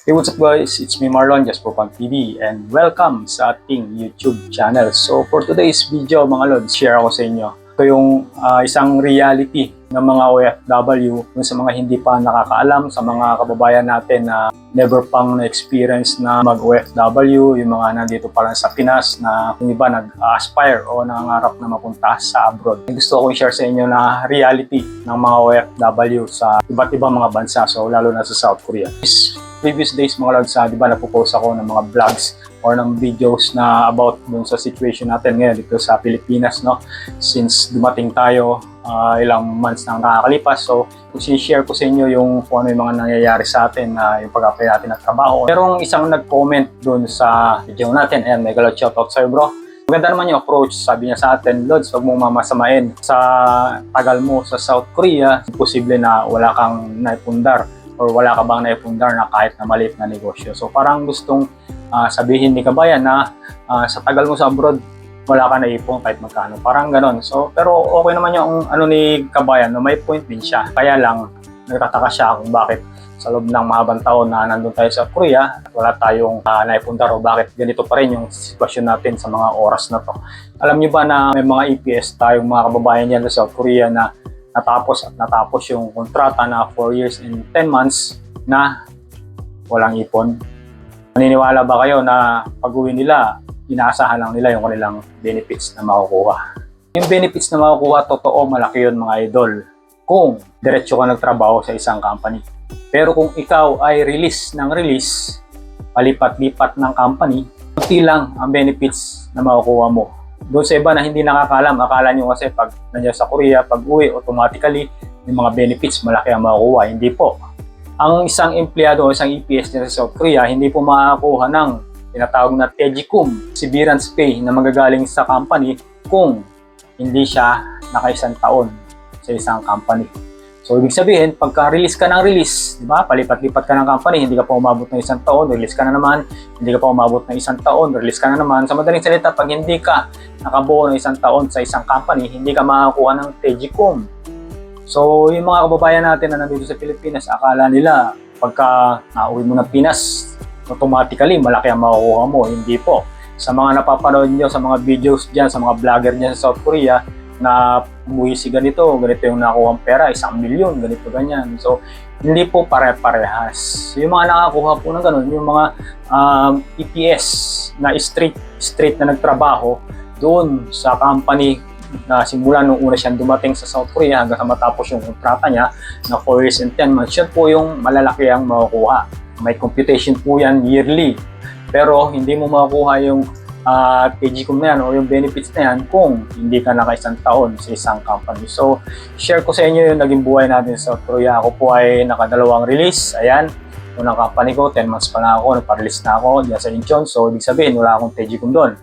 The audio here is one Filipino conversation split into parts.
Hey, what's up guys? It's me Marlon, just for Fun TV, and welcome sa ating YouTube channel. So for today's video mga lods, share ako sa inyo. Ito yung isang reality ng mga OFW, yung sa mga hindi pa nakakaalam, sa mga kababayan natin na never pang na-experience na mag-OFW, yung mga nandito pa lang sa Pinas na yung iba nag-aspire o nangangarap na mapunta sa abroad. Gusto ko i-share sa inyo na reality ng mga OFW sa iba't ibang mga bansa, so lalo na sa South Korea. Previous days mga lods, di ba napopost ako ng mga vlogs or ng videos na about dun sa situation natin ngayon dito sa Pilipinas, no? Since dumating tayo, ilang months nang nakakalipas, so share ko sa inyo yung kung ano yung mga nangyayari sa atin na yung pag-apply natin ng trabaho. Merong isang nag-comment dun sa video natin, ayan, mega loud shoutout sa'yo bro. Maganda naman yung approach, sabi niya sa atin, Lods, huwag mong mamasamain. Sa tagal mo sa South Korea, posible na wala kang naipundar or wala ka bang naipundar na kahit na maliit na negosyo. So parang gustong sabihin ni kabayan na sa tagal mo sa abroad, wala ka naipon kahit magkano. Parang ganon. So, pero okay naman yung ano ni kabayan, no? May point din siya. Kaya lang, nagtataka siya kung bakit sa loob ng mahabang taon na nandun tayo sa Korea, wala tayong naipundar o bakit ganito pa rin yung sitwasyon natin sa mga oras na to. Alam niyo ba na may mga EPS tayong mga kababayan dyan sa South Korea na natapos yung kontrata na 4 years and 10 months na walang ipon? Naniniwala ba kayo na pag-uwi nila, inaasahan lang nila yung kanilang benefits na makukuha? Yung benefits na makukuha, totoo, malaki yun mga idol kung diretso ka nagtrabaho sa isang company. Pero kung ikaw ay release, palipat-lipat ng company, kunti lang ang benefits na makukuha mo. Doon sa iba na hindi nakakalam, akala nyo kasi pag nandiyan sa Korea, pag uwi, automatically yung mga benefits malaki ang makukuha. Hindi po. Ang isang empleyado o isang EPS sa South Korea, hindi po makakuha ng tinatawag na Tejikum, severance pay na magagaling sa company kung hindi siya naka-isang taon sa isang company. So, ibig sabihin, pagka-release ka ng release, di ba? Palipat-lipat ka ng company, hindi ka pa umabot ng isang taon, release ka na naman, hindi ka pa umabot ng isang taon, release ka na naman. Sa madaling salita, pag hindi ka nakabuo ng isang taon sa isang company, hindi ka makakuha ng Tejikum. So, yung mga kababayan natin na nandito sa Pilipinas, akala nila, pagka nauwi mo ng Pinas, automatically, malaki ang makukuha mo. Hindi po. Sa mga napapanood nyo, sa mga videos dyan, sa mga vlogger dyan sa South Korea, na umuwi si ganito yung nakuha ang pera, 1 milyon, ganito, ganyan. So, hindi po pare-parehas. Yung mga nakakuha po ng ganun, yung mga EPS na straight na nagtrabaho doon sa company na simula nung una siyang dumating sa South Korea hanggang sa matapos yung kontrata niya na 4 years and 10 months, yun po yung malalaki ang makukuha. May computation po yan yearly. Pero hindi mo makukuha yung Tejikum na yan o yung benefits na yan kung hindi ka naka-isang taon sa isang company. So, share ko sa inyo yung naging buhay natin sa South Korea. Ako po ay nakadalawang release. Ayan, unang company ko, 10 months pa na ako, nagpa-release na ako diyan sa Incheon. So, ibig sabihin, wala akong Tejikum doon.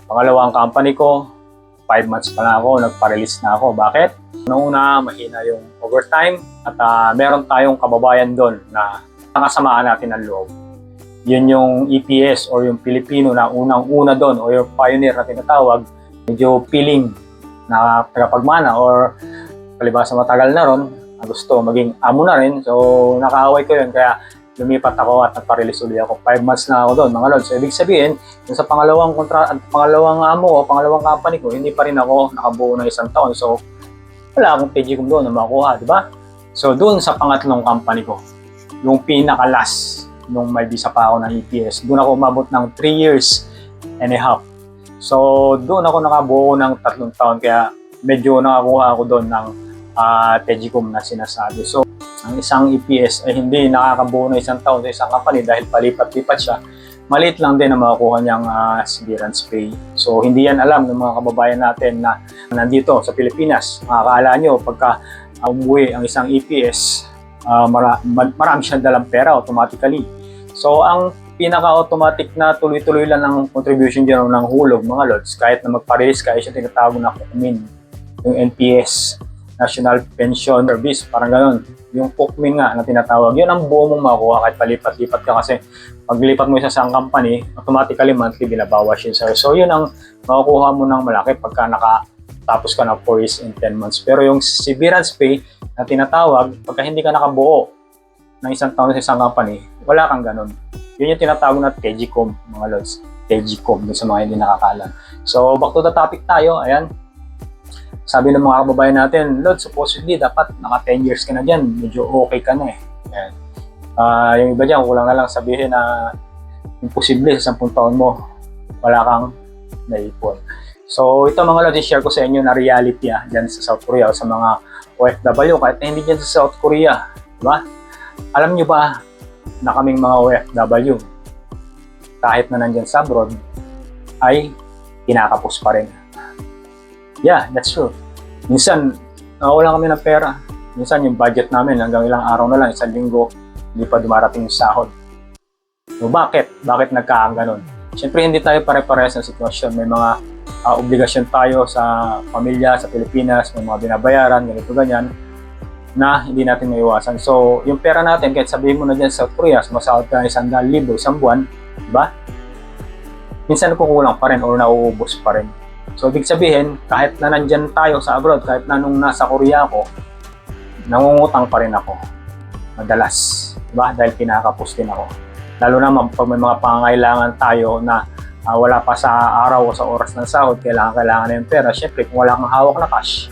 Pangalawang company ko, 5 months pa na ako, nagpa-release na ako. Bakit? Una, mahina yung overtime at meron tayong kababayan doon na nakasamaan natin ng loob. Yun yung EPS or yung Pilipino na unang-una doon o yung pioneer na tinatawag, medyo feeling na tagapagmana or palibasa matagal na ron, gusto maging amo na rin. So, nakaaway ko yun kaya lumipat ako at nagpa-release ulit ako. 5 months na ako doon, mga lods. So, ibig sabihin, yung sa pangalawang amo o pangalawang company ko, hindi pa rin ako nakabuo ng 1 taon. So, wala akong Tejikum doon na makuha, di ba? So, doon sa pangatlong company ko, yung pinaka-last, nung may visa pa ako ng EPS, doon ako umabot ng 3 years and a half. So, doon ako nakabuo ng 3 taon, kaya medyo nakakuha ako doon ng Tejikum na sinasabi. So, ang isang EPS ay hindi nakakabuo ng 1 taon sa isang company dahil palipat-lipat siya. Maliit lang din na makukuha niyang severance pay. So, hindi yan alam ng mga kababayan natin na nandito sa Pilipinas. Makakala nyo, pagka umuwi ang isang EPS, marami siyang dalang pera automatically. So, ang pinaka-automatic na tuloy-tuloy lang ng contribution dyan ng hulog, mga lods, kahit na magpa-release ka, siya tinatawag na Kukmin, yung NPS, National Pension Service, parang gano'n. Yung Kukmin nga na tinatawag, yun ang buo mong makuha kahit palipat-lipat ka kasi paglipat mo sa isang company, automatically monthly binabawas yun. So, yun ang makukuha mo ng malaki pagka nakatapos ka na 4 years and 10 months. Pero yung severance pay na tinatawag, pagka hindi ka nakabuo ng 1 taon sa isang company, wala kang ganun. Yun yung tinatawag na Tegicom, mga lods. Tegicom, dun sa mga hindi nakakalam. So, back to the topic tayo. Ayan. Sabi ng mga kababayan natin, Lods, supposedly, dapat naka 10 years ka na dyan. Medyo okay ka na eh. Ayan. Yung iba dyan, kulang na lang sabihin na imposible sa 10 taon mo, wala kang naipon. So, ito mga Lods, i-share ko sa inyo na reality dyan sa South Korea o sa mga OFW, kahit na hindi dyan sa South Korea. Diba? Alam nyo ba na kaming mga OFW, kahit na nandyan sa abroad, ay kinakapos pa rin. Yeah, that's true. Minsan, nawawalan kami ng pera. Minsan, yung budget namin hanggang ilang araw na lang, isang linggo, hindi pa dumarating yung sahod. So, bakit? Bakit nagkakaganon? Siyempre, hindi tayo pare-parehas ng sitwasyon. May mga obligasyon tayo sa pamilya, sa Pilipinas, may mga binabayaran, ganito, ganyan, na hindi natin maiwasan. So, yung pera natin, kahit sabihin mo na dyan sa South Korea, sumasahod ka ng 100,000 isang buwan, diba? Minsan nakukulang pa rin o nauubos pa rin. So, ibig sabihin, kahit na nandyan tayo sa abroad, kahit na nung nasa Korea ako, nangungutang pa rin ako. Madalas. Diba? Dahil kinakapos din ako. Lalo naman pag may mga pangangailangan tayo na wala pa sa araw o sa oras ng sahod, kailangan na yung pera. Siyempre, kung wala kang hawak na cash,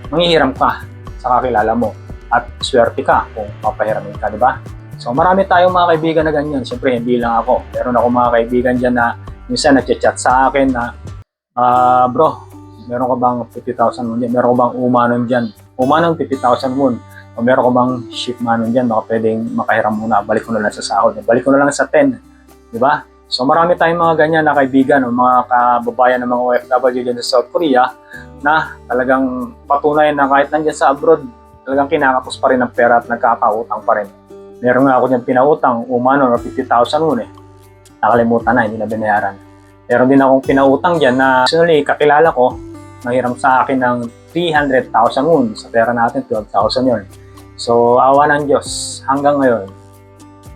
manghihiram ka sa kakilala mo. At swerte ka kung papahiramin ka, diba? So, marami tayong mga kaibigan na ganyan. Siyempre, hindi lang ako. Meron ako mga kaibigan dyan na minsan nag-chat sa akin na bro, meron ka bang 50,000 won dyan? Meron ka bang umanon dyan? Umanon 50,000 won. O meron ka bang shipmanon dyan? Baka pwedeng makahiram muna. Balik ko na lang sa sahod. Balik ko na lang sa 10. Diba? So marami tayong mga ganyan na kaibigan o mga kababayan ng mga OFW dyan sa South Korea na talagang patunay na kahit nandyan sa abroad, talagang kinakapos pa rin ng pera at nagkakautang pa rin. Meron nga ako dyan pinautang, umanon o 50,000 won eh. Nakalimutan na, hindi na binayaran. Meron din akong pinautang dyan na personally, kakilala ko, nanghiram sa akin ng 300,000 won. Sa pera natin, 12,000 yun. So, awa ng Diyos, hanggang ngayon,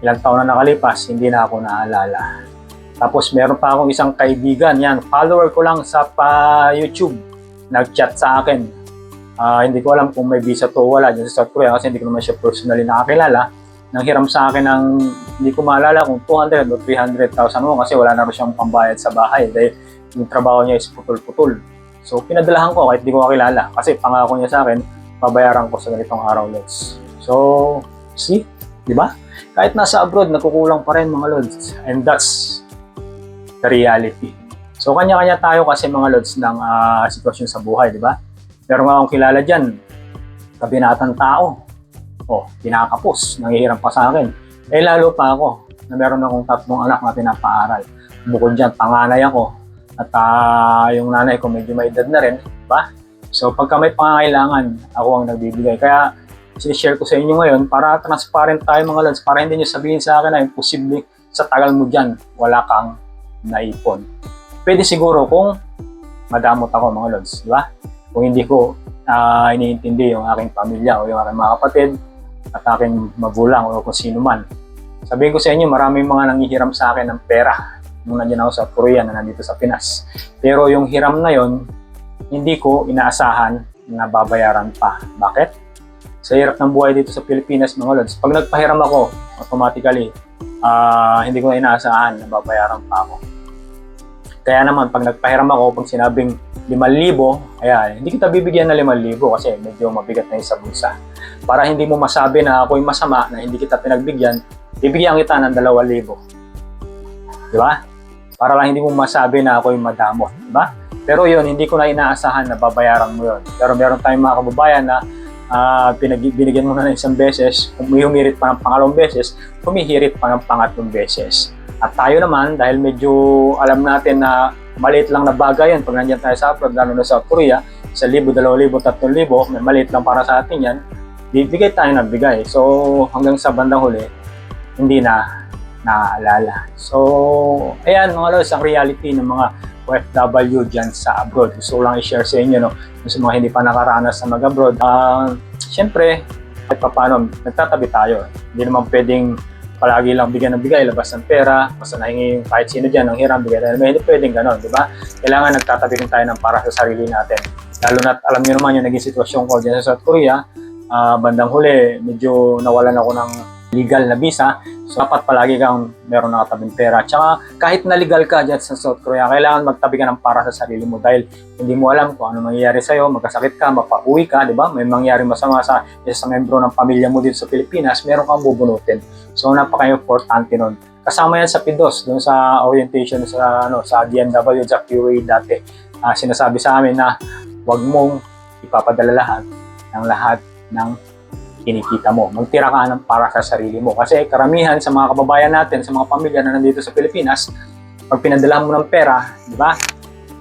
ilang taon na nakalipas, hindi na ako naalala. Tapos, meron pa akong isang kaibigan, yan, follower ko lang sa YouTube, nag-chat sa akin. Hindi ko alam kung may visa to o wala dyan sa South Korea kasi hindi ko naman siya personally nakakilala. Nanghiram sa akin ng, hindi ko maalala kung 200 o 300,000 won kasi wala na rin siyang pambayad sa bahay dahil yung trabaho niya is putol-putol. So, pinadalahan ko kahit hindi ko kakilala kasi pangako niya sa akin, babayaran ko sa ganitong araw, Lods. So, see? Di ba? Kahit nasa abroad, nakukulang pa rin mga Lods. And that's the reality. So, kanya-kanya tayo kasi mga Lods ng sitwasyon sa buhay, di ba? Pero nga akong kilala dyan, kabinatang tao. Kinakapos, nangihiram pa sa akin. Lalo pa ako, na meron akong 3 anak na pinapaaral. Bukod dyan, panganay ako. At yung nanay ko medyo may edad na rin, diba? So, pagka may pangangailangan, ako ang nagbibigay. Kaya, sinishare ko sa inyo ngayon para transparent tayo mga Lods, para hindi nyo sabihin sa akin na imposible sa tagal mo dyan, wala kang naipon. Pwede siguro kung madamot ako mga Lods, diba? Kung hindi ko iniintindi yung aking pamilya o yung aking mga kapatid, at aking magulang o kung sino man. Sabihin ko sa inyo, maraming mga nanghihiram sa akin ng pera nung nandiyan ako sa Korea na nandito sa Pinas. Pero yung hiram na yon, hindi ko inaasahan na babayaran pa. Bakit? Sa hirap ng buhay dito sa Pilipinas, mga Lods, pag nagpahiram ako, automatically, hindi ko na inaasahan na babayaran pa ako. Kaya naman, pag nagpahiram ako, pag sinabing 5,000, ayan, hindi kita bibigyan na 5,000 kasi medyo mabigat na yung sa bulsa. Para hindi mo masabi na ako'y masama, na hindi kita pinagbigyan, bibigyan kita ng 2,000. Di ba? Para lang hindi mo masabi na ako'y madamot. Di ba? Pero yun, hindi ko na inaasahan na babayaran mo yun. Pero meron tayong mga kababayan na binigyan mo na ng 1 beses, humihirit pa ng 2 beses, humihirit pa ng 3 beses. At tayo naman, dahil medyo alam natin na maliit lang na bagay yan pag nandiyan tayo sa abroad, lalo na sa South Korea, 1,000, 2,000, 3,000, may maliit lang para sa atin yan, bibigay tayo ng bigay. So, hanggang sa bandang huli, hindi na naaalala. So, ayan mga Lods, ang reality ng mga OFW dyan sa abroad. Gusto ko lang i-share sa inyo, no? Sa mga hindi pa nakaranas na mag-abroad. Siyempre, kahit pa paano, nagtatabi tayo. Hindi naman pwedeng palagi lang bigyan ng bigay, labas ng pera, basta nahingi kahit sino dyan ng hiram, bigyan tayo. Hindi pwedeng ganon, di ba? Kailangan nagtatabi rin tayo ng para sa sarili natin. Lalo na alam niyo naman yung naging sitwasyon ko dyan sa South Korea, bandang huli, medyo nawalan ako ng legal na visa. So, dapat palagi kang meron nakatabing pera. Tsaka, kahit na legal ka dyan sa South Korea, kailangan magtabi ka ng para sa sarili mo dahil hindi mo alam kung ano mangyayari sa'yo, magkasakit ka, mapauwi ka, di ba? May mangyari masama sa isa sa membro ng pamilya mo dito sa Pilipinas, meron kang bubunutin. So, napaka-importante nun. Kasama yan sa PIDOS, doon sa orientation sa DMW, sa QA dati. Sinasabi sa amin na huwag mong ipapadala lahat ng kinikita mo. Magtira ka ng para sa sarili mo. Kasi karamihan sa mga kababayan natin, sa mga pamilya na nandito sa Pilipinas, pag pinadala mo ng pera, di ba?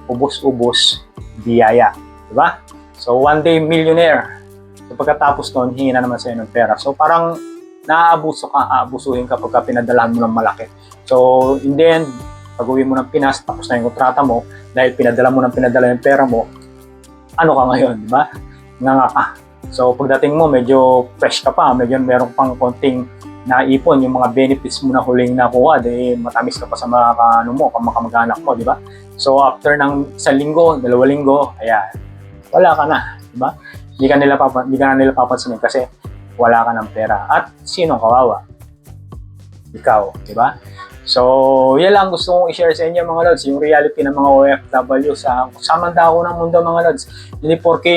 Ubus-ubus, biyaya. Di ba? So, one day millionaire. So, pagkatapos nun, hingi na naman sa'yo ng pera. So, parang aabusuhin ka pagka pinadalahan mo ng malaki. So, in the end, pag uwi mo ng Pinas, tapos na yung kontrata mo, dahil pinadala yung pera mo, ano ka ngayon, di ba? Nga ka. So, pagdating mo, medyo fresh ka pa, medyo meron pang konting naipon, yung mga benefits mo na huling nakuha, matamis ka pa sa mga kamag-anak mo, di ba? So, after ng 1 linggo, 2 linggo, ayan, wala ka na, di ba? Hindi ka na nila papansinin kasi wala ka ng pera. At sinong kawawa? Ikaw, di ba? So, yan lang gusto kong i-share sa inyo mga lods, yung reality ng mga OFW sa dako ng mundo mga lods. Hindi porke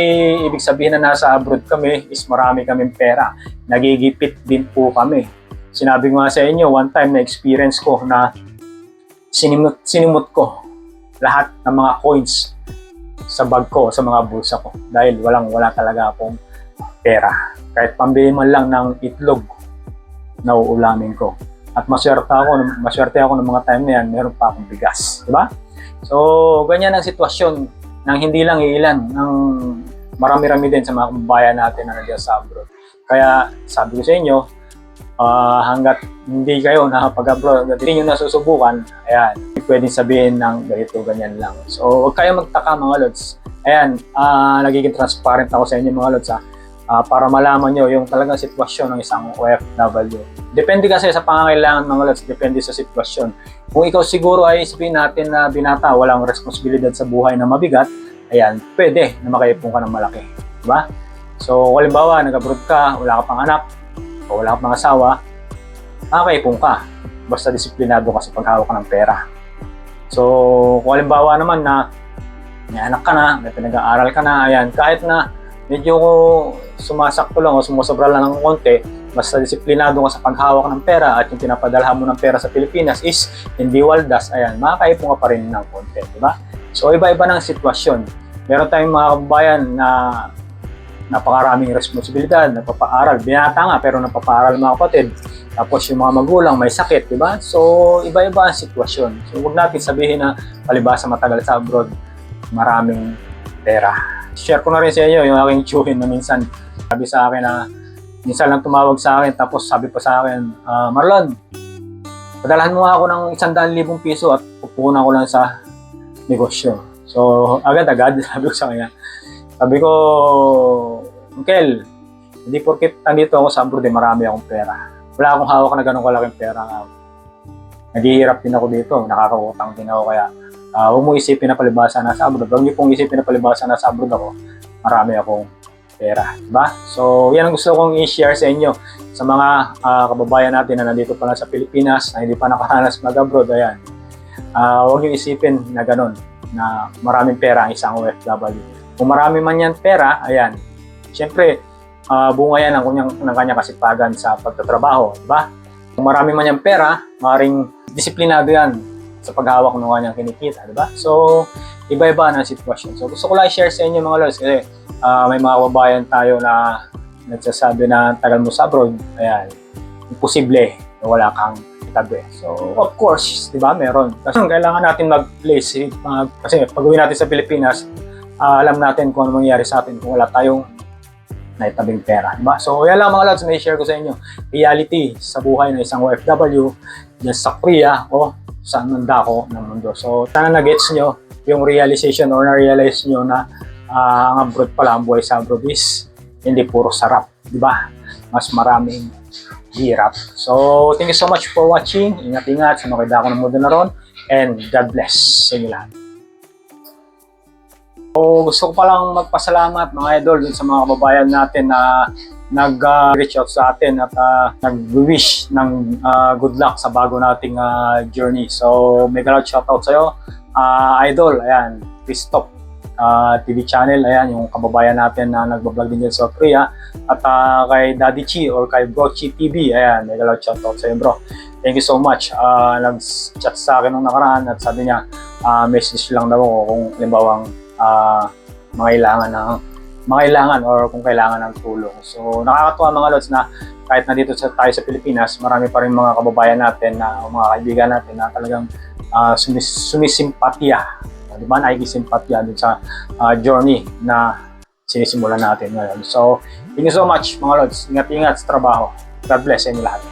ibig sabihin na nasa abroad kami is marami kaming pera. Nagigipit din po kami. Sinabi ko nga sa inyo, one time na experience ko na sinimot ko lahat ng mga coins sa bag ko, sa mga bulsa ko. Dahil wala talaga akong pera. Kahit pambili man lang ng itlog, nauulamin ko. At maswerte ako ng mga time na yan, meron pa akong bigas. Diba? So, ganyan ang sitwasyon ng hindi lang ilan, ng marami-rami din sa mga kababayan natin na nandiyan sa abroad. Kaya, sabi ko sa inyo, hanggat hindi kayo nakapag-abroad, hanggat hindi nyo nasusubukan, ayan, pwedeng sabihin ng ganito, ganyan lang. So, huwag kayo magtaka mga lods. Ayan, nagiging transparent ako sa inyo mga lods para malaman nyo yung talagang sitwasyon ng isang OFW. Depende kasi sa pangangailangan mga lods, depende sa sitwasyon. Kung ikaw siguro ay isipin natin na binata, walang responsibilidad sa buhay na mabigat, ayan, pwede na makaipon ka ng malaki. Diba? So, halimbawa, nag-abroad ka, wala ka pang anak, o wala ka pang asawa, makaipon ka. Basta disiplinado ka sa paghawak ka ng pera. So, kung halimbawa naman na may anak ka na, may pinag-aaral ka na, ayan, kahit na medyo sumasakto lang o sumusobra lang ng konti, basta disiplinado ka sa paghawak ng pera at yung pinapadalhan mo ng pera sa Pilipinas is hindi waldas, ayan, makakaipon ka pa rin ng konti, di ba? So, iba-iba ng sitwasyon. Meron tayong mga kababayan na napakaraming responsibilidad, nagpapaaral, binata nga pero napapaaral mga kapatid. Tapos yung mga magulang may sakit, di ba? So, iba-iba ang sitwasyon. So, huwag natin sabihin na palibasa matagal sa abroad, maraming pera. Share ko na rin sa inyo yung aking tsuhin na minsan sabi sa akin na minsan lang tumawag sa akin tapos sabi pa sa akin, Marlon, padalahan mo ako ng 100,000 piso at pupunan ko lang sa negosyo. So, agad-agad sabi ko sa kanya. Sabi ko, Uncle, hindi porket nandito ako sa abroad marami akong pera. Wala akong hawak na ganun kalaking pera. Naghihirap din ako dito, nakakautang din ako kaya huwag mo isipin na palibasa nasa abroad. Huwag niyo pong isipin na palibasa nasa abroad ako. Marami akong pera. Diba? So, yan ang gusto kong i-share sa inyo sa mga kababayan natin na nandito pa lang sa Pilipinas, na hindi pa nakaranas mag-abroad. Ayan. Huwag niyo isipin na ganun, na maraming pera ang isang OFW. Kung marami man yan pera, ayan. Siyempre, bunga yan ng kanyang kasipagan sa pagtatrabaho. Diba? Kung marami man yan pera, maring disiplinado yan sa paghawak ng kanyang kinikita, di ba? So, iba-iba na sitwasyon. So, gusto ko lang i-share sa inyo mga lods kasi may mga kababayan tayo na nagsasabi na tagal mo sa abroad, ayan, imposible na wala kang tabi. So, of course, di ba, meron. Kasi kailangan natin mag-play safe. Kasi pag uwi natin sa Pilipinas, alam natin kung ano mangyayari sa atin kung wala tayong naitabing pera, di ba? So, yan lang mga lods, may share ko sa inyo. Reality sa buhay ng isang OFW dyan sa Korea o sa dako ng mundo. So, sana na-gets nyo yung realization or na-realize nyo na ang abroad pala, ang buhay sa abroad is hindi puro sarap, di ba? Mas maraming hirap. So, thank you so much for watching. Ingat-ingat sa mga dako ng mundo na ron and God bless sa inyo lahat. So, gusto ko palang magpasalamat mga idol dun sa mga kababayan natin na nag-reach out sa atin at nag-wish ng good luck sa bago nating journey. So, mega loud shoutout sa'yo, Idol, ayan, Christoph TV channel, ayan, yung kababayan natin na nagbablog din dyan sa Korea. At kay Daddy Chi or kay Bro Chi TV, ayan, mega loud shoutout sa'yo, bro. Thank you so much. Nag-chat sa akin nung nakaraan at sabi niya, message lang daw ako kung limbawang mangailangan or kung kailangan ng tulong. So nakakatuwa mga lods na kahit nandito tayo sa Pilipinas, marami pa rin mga kababayan natin na mga kaibigan natin na talagang sumisimpatya. Di ba? Nakikisimpatya dun sa journey na sinisimulan natin ngayon. So thank you so much mga lods. Ingat-ingat sa trabaho. God bless sa inyo lahat.